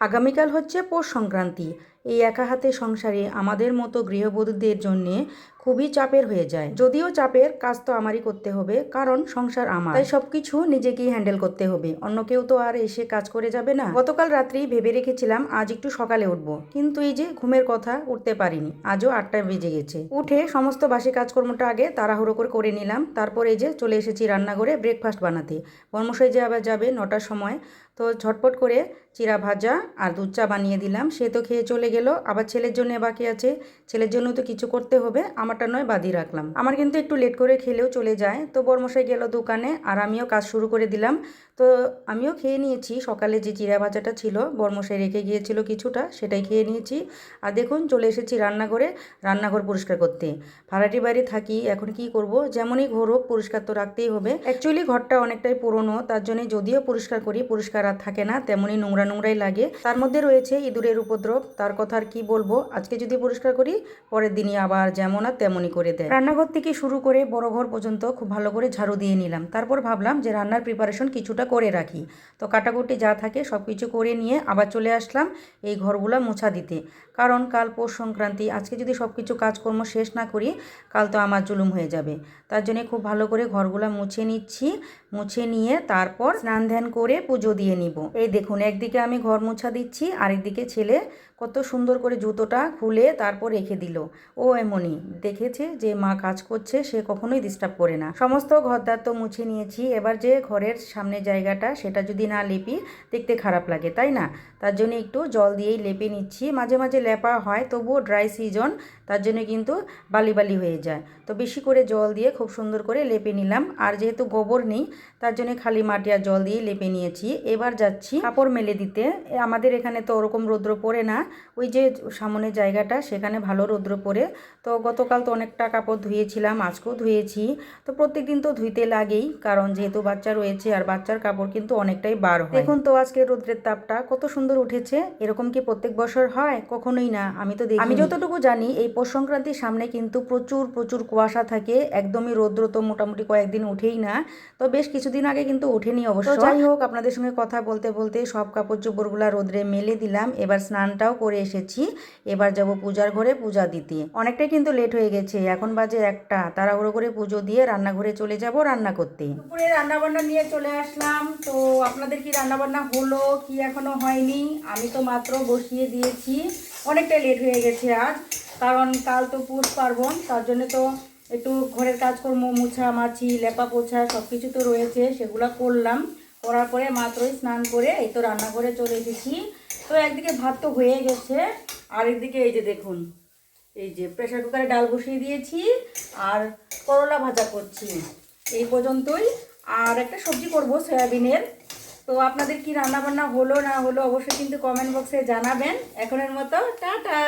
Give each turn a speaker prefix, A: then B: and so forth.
A: আগামীকাল হচ্ছে পৌষ সংক্রান্তি। এই একা হাতে সংসারে আমাদের মতো গৃহবধূদের জন্যে খুবই চাপের হয়ে যায়। যদিও চাপের, কাজ তো আমারই করতে হবে, কারণ সংসার আমার, তাই সব কিছু নিজেকেই হ্যান্ডেল করতে হবে। অন্য কেউ তো আর এসে কাজ করে যাবে না। গতকাল রাত্রেই ভেবে রেখেছিলাম আজ একটু সকালে উঠবো, কিন্তু এই যে ঘুমের কথা, উঠতে পারিনি। আজও 8টা বেজে গেছে। উঠে সমস্ত বাসি কাজকর্মটা আগে তাড়াহুড়ো করে নিলাম। তারপর এই যে চলে এসেছি রান্নাঘরে ব্রেকফাস্ট বানাতে। বর্মশাই যে আবার যাবে 9টার সময়, তো ঝটপট করে চিড়া ভাজা আর দুধ চা বানিয়ে দিলাম। সে তো খেয়ে চলে গেল, আবার ছেলের জন্য বাকি আছে, ছেলের জন্য তো কিছু করতে হবে, আমারটা নয় বাদিয়ে রাখলাম। আমার কিন্তু একটু লেট করে খেলেও চলে যায়। তো বর্মশাই গেল দোকানে আর আমিও কাজ শুরু করে দিলাম। তো আমিও খেয়ে নিয়েছি। সকালে যে চিড়া ভাজাটা ছিল বর্মশাই রেখে গিয়েছিল কিছুটা, সেটাই খেয়ে নিয়েছি। আর দেখুন চলে এসেছি রান্নাঘরে, রান্নাঘর পরিষ্কার করতে। ভাড়াটি বাড়ি থাকি, এখন কি করব, যেমনই ঘর হোক পরিষ্কার তো রাখতেই হবে। অ্যাকচুয়ালি ঘরটা অনেকটাই পুরনো, তার জন্য যদিও পরিষ্কার করি পরিষ্কার আর থাকে না, তেমনই নোংরা নোংরাই লাগে। তার মধ্যে রয়েছে ইঁদুরের উপদ্রব, তার কথা আর কি বলবো। আজকে যদি পরিষ্কার করি পরের দিনই আবার যেমন আর তেমনই করে দেয়। রান্নাঘর থেকে শুরু করে বড় ঘর পর্যন্ত খুব ভালো করে ঝাড়ু দিয়ে নিলাম। তারপর ভাবলাম যে রান্নার প্রিপারেশন কিছুটা করে রাখি। তো কাটাকুটি যা থাকে সব কিছু করে নিয়ে আবার চলে আসলাম এই ঘরগুলো মোছা দিতে, কারণ কাল পৌষ সংক্রান্তি। আজকে যদি সব কিছু কাজকর্ম শেষ না করি কাল তো আমার জুলুম হয়ে যাবে। তার জন্য খুব ভালো করে ঘরগুলো মুছে নিচ্ছি। মুছে নিয়ে তারপর স্নান ধ্যান করে পুজো দিয়ে নিব। এই দেখুন, একদিকে আমি ঘর মোছা দিচ্ছি, আরেকদিকে ছেলে কত সুন্দর করে জুতোটা খুলে তারপর রেখে দিল। ও এমনই দেখেছে যে মা কাজ করছে, সে কখনোই ডিস্টার্ব করে না। সমস্ত ঘরদার তো মুছে নিয়েছি। এবার যে ঘরের সামনে জায়গাটা, সেটা যদি না লেপি দেখতে খারাপ লাগে, তাই না? তার জন্য একটু জল দিয়েই লেপে নিচ্ছি। মাঝে মাঝে লেপা হয়, তবুও ড্রাই সিজন, তার জন্য কিন্তু বালি বালি হয়ে যায়। তো বেশি করে জল দিয়ে খুব সুন্দর করে লেপে নিলাম। আর যেহেতু গোবর নেই, তার জন্য খালি মাটি আর জল দিয়ে লেপে নিয়েছি। এবার যাচ্ছি কাপড় মেলে দিতে। আমাদের এখানে তো ওরকম রৌদ্র পড়ে না, ওই যে সামনের জায়গাটা সেখানে ভালো রৌদ্র পড়ে। তো গতকাল তো অনেকটা কাপড় ধুয়েছিলাম, আজকেও ধুয়েছি। তো প্রত্যেক দিন তো ধুইতে লাগেই, কারণ যেহেতু বাচ্চা রয়েছে আর বাচ্চার কাপড় কিন্তু অনেকটাই বার হয়। দেখুন তো আজকে রৌদ্রের তাপটা কত সুন্দর উঠেছে। এরকম কি প্রত্যেক বছর হয়? কখনোই না, আমি তো দেখি। আমি যতটুকু জানি এই পৌষ সংক্রান্তির সামনে কিন্তু প্রচুর প্রচুর কুয়াশা থাকে, একদমই রৌদ্র তো মোটামুটি কয়েকদিন উঠেই না। তো বেশ কিছুদিন আগে কিন্তু ওঠেনি অবশ্য। যাই হোক, আপনাদের সঙ্গে কথা বলতে বলতে সব কাপড় চোপড়গুলো রোদ্রে মেলে দিলাম। এবার স্নানটাও করে এসেছি। এবার যাব পূজার ঘরে পূজা দিতে। অনেকটাই কিন্তু লেট হয়ে গেছে, এখন বাজে 1টা। তাড়াহুড়ো করে পুজো দিয়ে রান্নাঘরে চলে যাব রান্না করতে। দুপুরে রান্নাবান্না নিয়ে চলে আসলাম। তো আপনাদের কি রান্নাবান্না হলো কি এখনো হয়নি? আমি তো মাত্র বসিয়ে দিয়েছি। অনেকটা লেট হয়ে গেছে আজ, কারণ কাল তো পৌষ পার্বণ, তার জন্য তো একটু ঘরের কাজকর্ম, মুছা মাছি, লেপা পোছা সব কিছু তো রয়েছে, সেগুলো করলাম। করার পরে মাত্রই স্নান করে এই তো রান্নাঘরে চলে এসেছি। তো একদিকে ভাত তো হয়ে গেছে, আর একদিকে এই যে দেখুন, এই যে প্রেসার কুকারে ডাল বসিয়ে দিয়েছি আর করলা ভাজা করছি। এই পর্যন্তই। আর একটা সবজি করব সয়াবিনের। তো আপনাদের কি রান্নাবান্না হলো না হলো অবশ্যই কিন্তু কমেন্ট বক্সে জানাবেন। এখনের মতো টাটা।